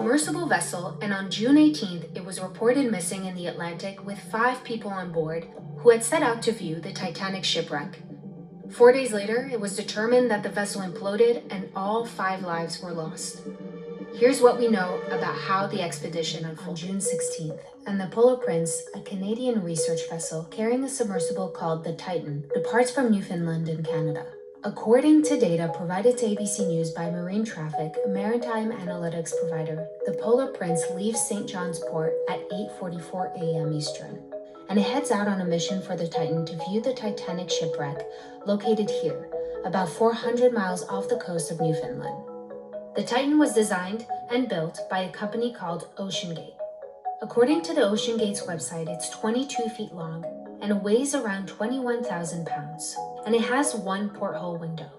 submersible vessel, and on June 18th, it was reported missing in the Atlantic with 5 people on board who had set out to view the Titanic shipwreck. 4 days later, it was determined that the vessel imploded and all 5 lives were lost. Here's what we know about how the expedition unfolded. On June 16th, and the Polar Prince, a Canadian research vessel carrying a submersible called the Titan, departs from Newfoundland in Canada. According to data provided to ABC News by Marine Traffic, a maritime analytics provider, the Polar Prince leaves St. John's Port at 8:44 a.m. Eastern, and it heads out on a mission for the Titan to view the Titanic shipwreck located here, about 400 miles off the coast of Newfoundland. The Titan was designed and built by a company called OceanGate. According to the OceanGate's website, it's 22 feet long and weighs around 21,000 pounds, and it has one porthole window.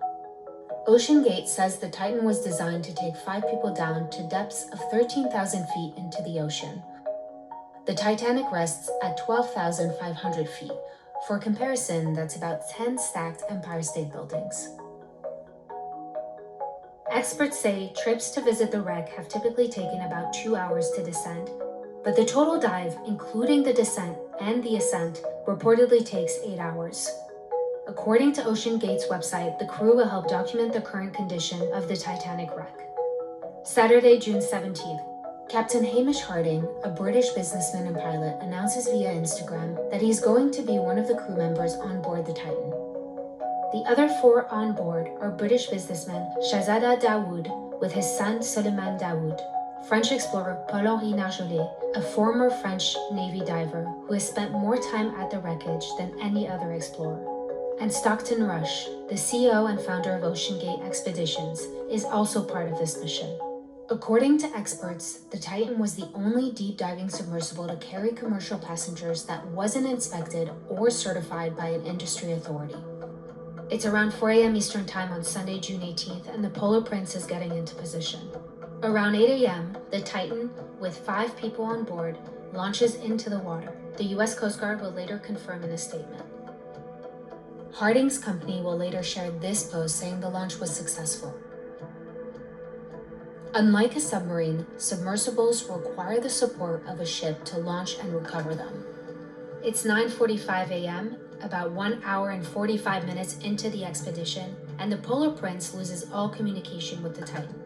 OceanGate says the Titan was designed to take 5 people down to depths of 13,000 feet into the ocean. The Titanic rests at 12,500 feet. For comparison, that's about 10 stacked Empire State Buildings. Experts say trips to visit the wreck have typically taken about 2 hours to descend, but the total dive, including the descent and the ascent, reportedly takes 8 hours. According to OceanGate's website, the crew will help document the current condition of the Titanic wreck. Saturday, June 17th, Captain Hamish Harding, a British businessman and pilot, announces via Instagram that he's going to be one of the crew members on board the Titan. The other 4 on board are British businessman Shahzada Dawood with his son Suleiman Dawood, French explorer Paul-Henri Nargeolet, a former French Navy diver who has spent more time at the wreckage than any other explorer, and Stockton Rush, the CEO and founder of OceanGate Expeditions, is also part of this mission. According to experts, the Titan was the only deep diving submersible to carry commercial passengers that wasn't inspected or certified by an industry authority. It's around 4 a.m. Eastern Time on Sunday, June 18th, and the Polar Prince is getting into position. Around 8 a.m., the Titan, with 5 people on board, launches into the water. The U.S. Coast Guard will later confirm in a statement. Harding's company will later share this post saying the launch was successful. Unlike a submarine, submersibles require the support of a ship to launch and recover them. It's 9:45 a.m., about 1 hour and 45 minutes into the expedition, and the Polar Prince loses all communication with the Titan.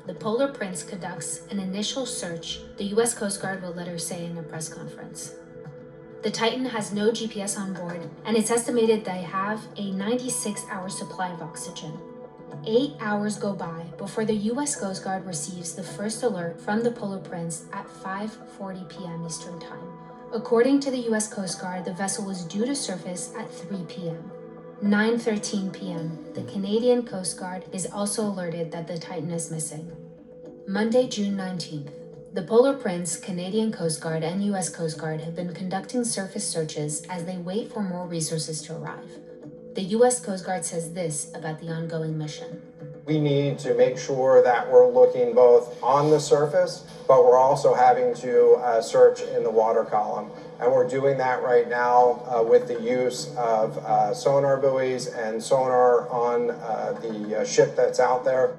The Polar Prince conducts an initial search, the U.S. Coast Guard will later say in a press conference. The Titan has no GPS on board, and it's estimated they have a 96-hour supply of oxygen. 8 hours go by before the U.S. Coast Guard receives the first alert from the Polar Prince at 5:40 p.m. Eastern Time. According to the U.S. Coast Guard, the vessel was due to surface at 3 p.m. 9:13 p.m., the Canadian Coast Guard is also alerted that the Titan is missing. Monday, June 19th, the Polar Prince, Canadian Coast Guard, and U.S. Coast Guard have been conducting surface searches as they wait for more resources to arrive. The U.S. Coast Guard says this about the ongoing mission. We need to make sure that we're looking both on the surface, but we're also having to search in the water column. And we're doing that right now with the use of sonar buoys and sonar on the ship that's out there.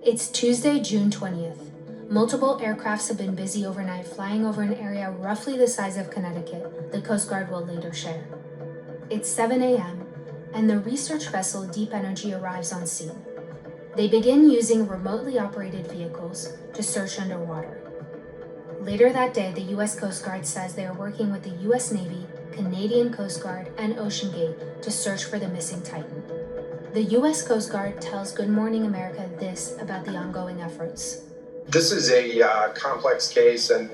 It's Tuesday, June 20th. Multiple aircrafts have been busy overnight flying over an area roughly the size of Connecticut, the Coast Guard will later share. It's 7 a.m., and the research vessel Deep Energy arrives on scene. They begin using remotely operated vehicles to search underwater. Later that day, the U.S. Coast Guard says they are working with the U.S. Navy, Canadian Coast Guard, and OceanGate to search for the missing Titan. The U.S. Coast Guard tells Good Morning America this about the ongoing efforts. This is a complex case, and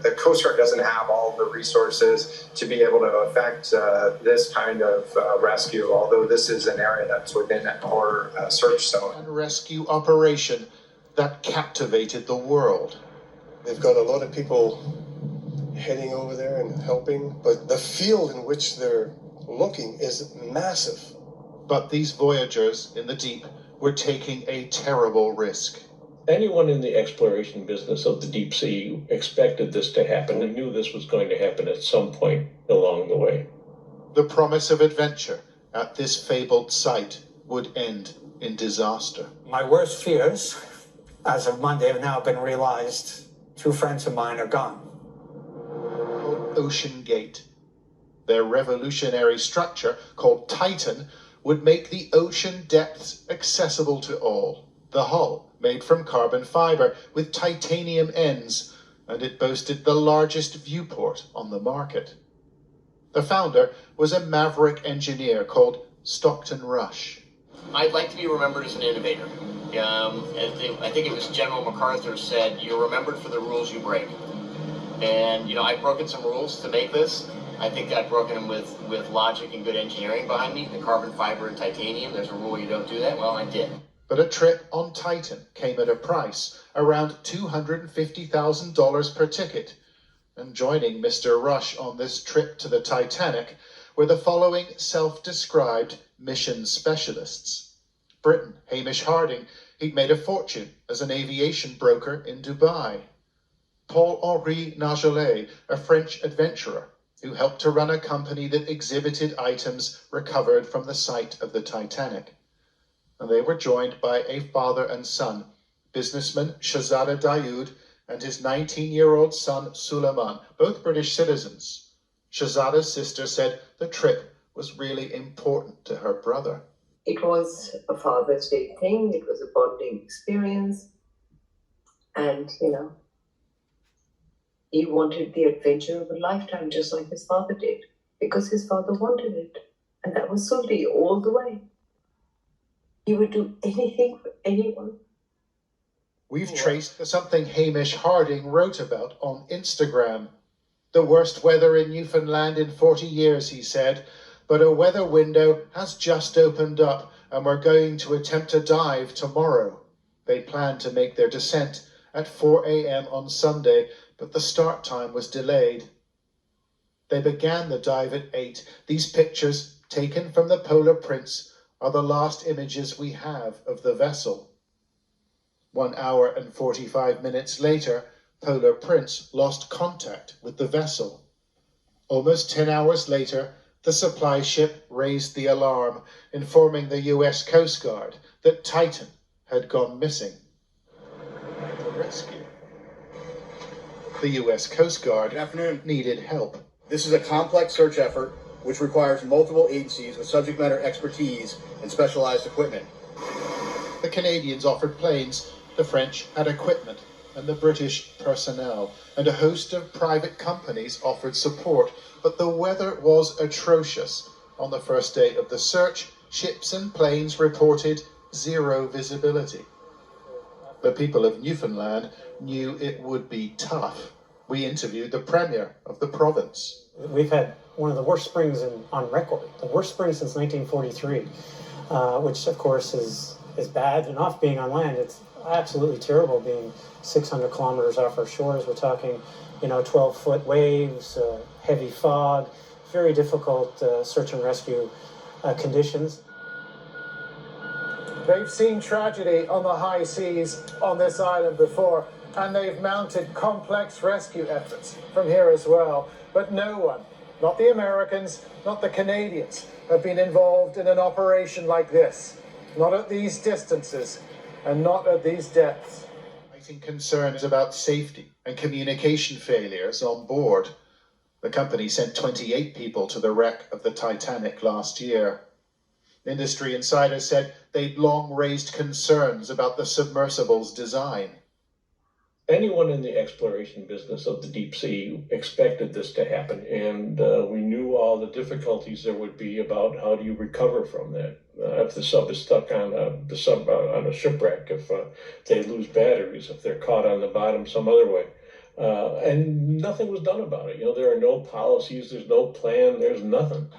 the Coast Guard doesn't have all the resources to be able to effect this kind of rescue, although this is an area that's within our search zone. And rescue operation that captivated the world. They've got a lot of people heading over there and helping, but the field in which they're looking is massive. But these voyagers in the deep were taking a terrible risk. Anyone in the exploration business of the deep sea expected this to happen and knew this was going to happen at some point along the way. The promise of adventure at this fabled site would end in disaster. My worst fears as of Monday have now been realized. 2 friends of mine are gone. Ocean Gate. Their revolutionary structure, called Titan, would make the ocean depths accessible to all. The hull, made from carbon fiber with titanium ends, and it boasted the largest viewport on the market. The founder was a maverick engineer called Stockton Rush. I'd like to be remembered as an innovator. I think it was General MacArthur said, "You're remembered for the rules you break." And, I've broken some rules to make this. I think I've broken them with logic and good engineering behind me. The carbon fiber and titanium, there's a rule you don't do that. Well, I did. But a trip on Titan came at a price around $250,000 per ticket. And joining Mr. Rush on this trip to the Titanic were the following self-described mission specialists. Briton, Hamish Harding, he'd made a fortune as an aviation broker in Dubai. Paul-Henri Nagelet, a French adventurer who helped to run a company that exhibited items recovered from the site of the Titanic. And they were joined by a father and son, businessman Shahzada Dayoud and his 19-year-old son Suleiman, both British citizens. Shahzada's sister said the trip was really important to her brother. It was a Father's Day thing. It was a bonding experience. And, he wanted the adventure of a lifetime, just like his father did, because his father wanted it. And that was Sully all the way. He would do anything for anyone. We've traced something Hamish Harding wrote about on Instagram. The worst weather in Newfoundland in 40 years, he said, but a weather window has just opened up and we're going to attempt a dive tomorrow. They plan to make their descent at 4 a.m. on Sunday, but the start time was delayed. They began the dive at 8. These pictures, taken from the Polar Prince, are the last images we have of the vessel. 1 hour and 45 minutes later, Polar Prince lost contact with the vessel. Almost 10 hours later, the supply ship raised the alarm, informing the US Coast Guard that Titan had gone missing. Rescue. The US Coast Guard Good afternoon. needed help. This is a complex search effort which requires multiple agencies with subject matter expertise and specialized equipment. The Canadians offered planes, the French had equipment, and the British personnel, and a host of private companies offered support, but the weather was atrocious. On the first day of the search, ships and planes reported zero visibility. The people of Newfoundland knew it would be tough. We interviewed the Premier of the province. We've had one of the worst springs on record, the worst spring since 1943, which of course is bad enough being on land. It's absolutely terrible being 600 kilometers off our shores. We're talking, 12-foot waves, heavy fog, very difficult search and rescue conditions. They've seen tragedy on the high seas on this island before, and they've mounted complex rescue efforts from here as well. But no one, not the Americans, not the Canadians, have been involved in an operation like this. Not at these distances, and not at these depths. Raising concerns about safety and communication failures on board. The company sent 28 people to the wreck of the Titanic last year. Industry insiders said they'd long raised concerns about the submersible's design. Anyone in the exploration business of the deep sea expected this to happen, and we knew all the difficulties there would be about how do you recover from that. If the sub is stuck on on a shipwreck, if they lose batteries, if they're caught on the bottom some other way. And nothing was done about it. There are no policies, there's no plan, there's nothing.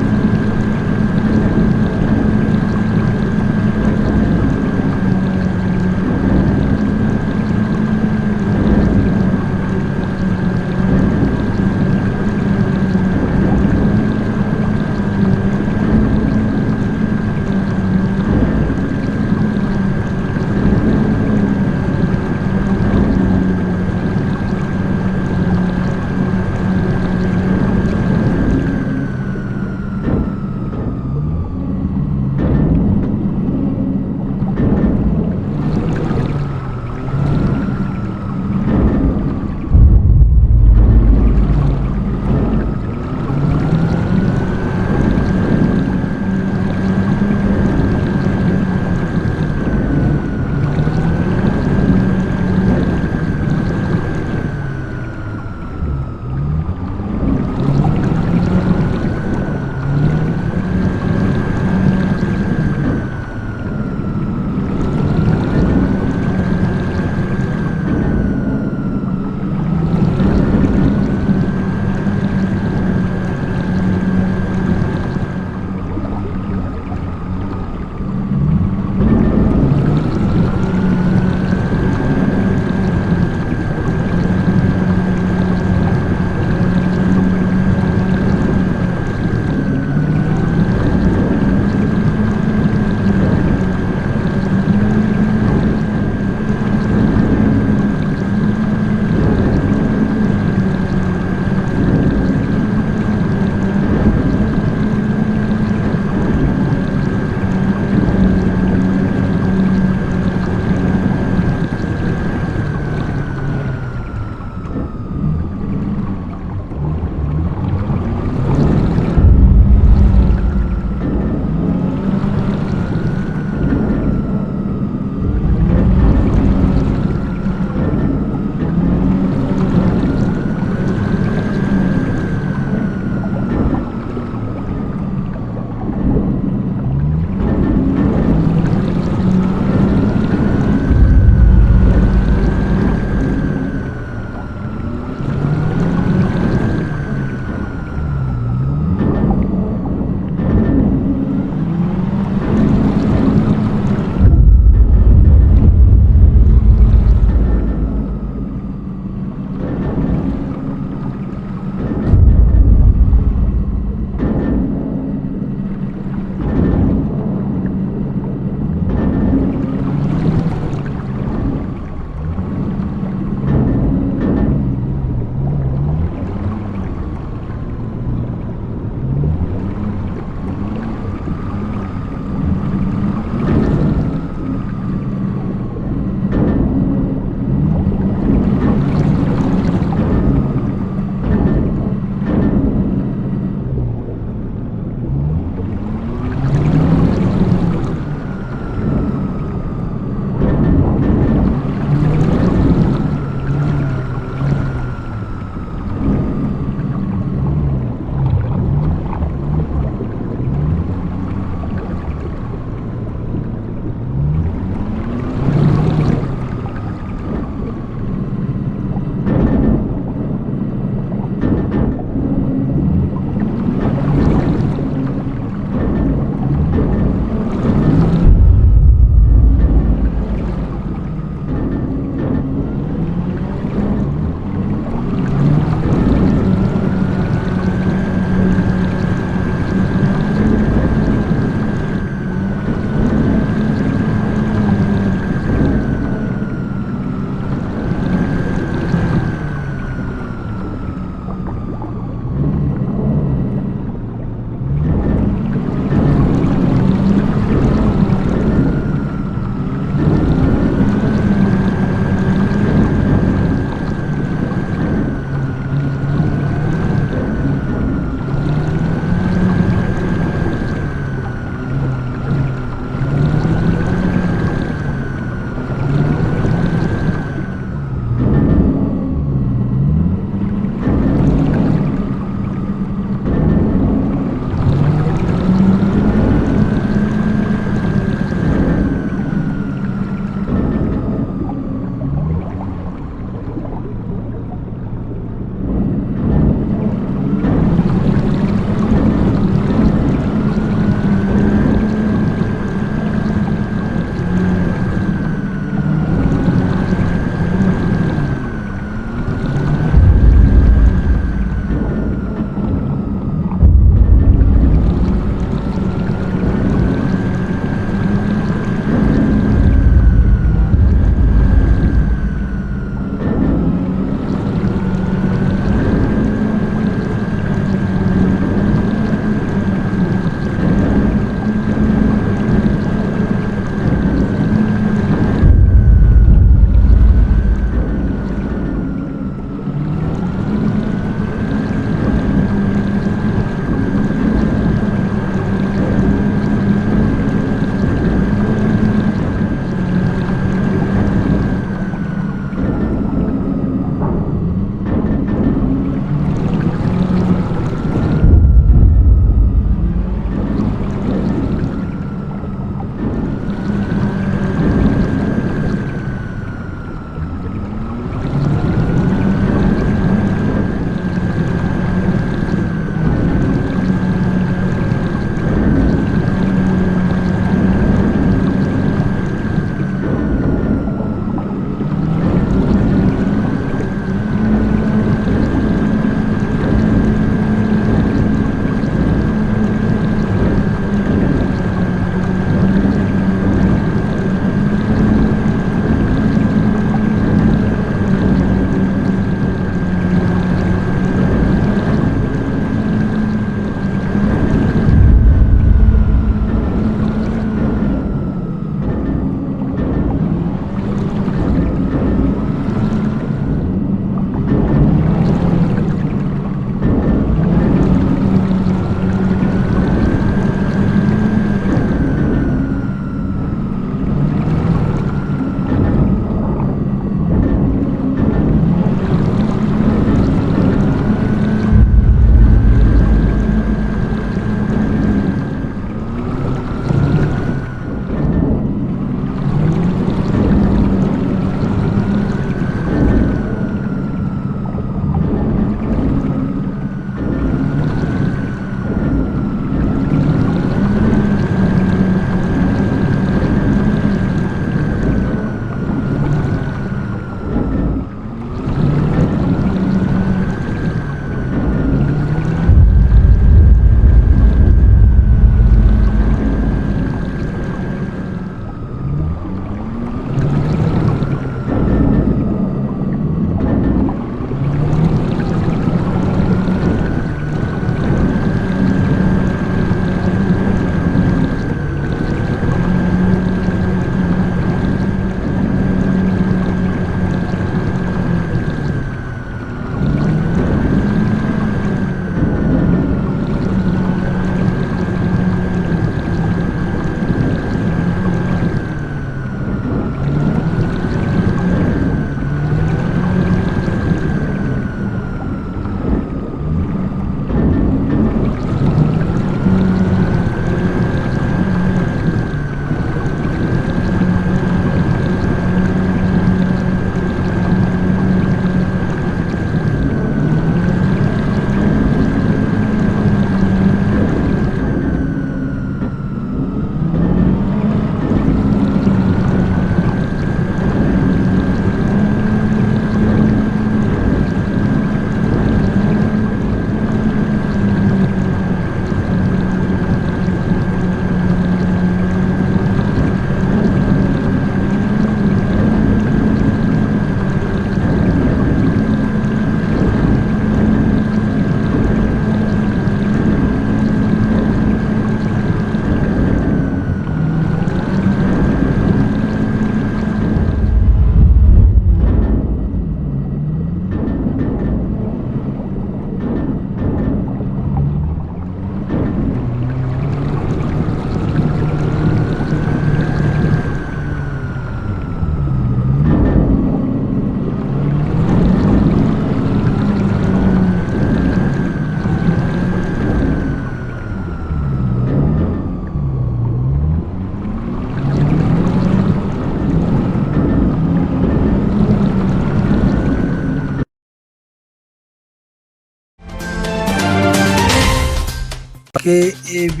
KAB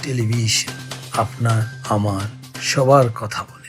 television, আপনার আমার সবার কথা বলে।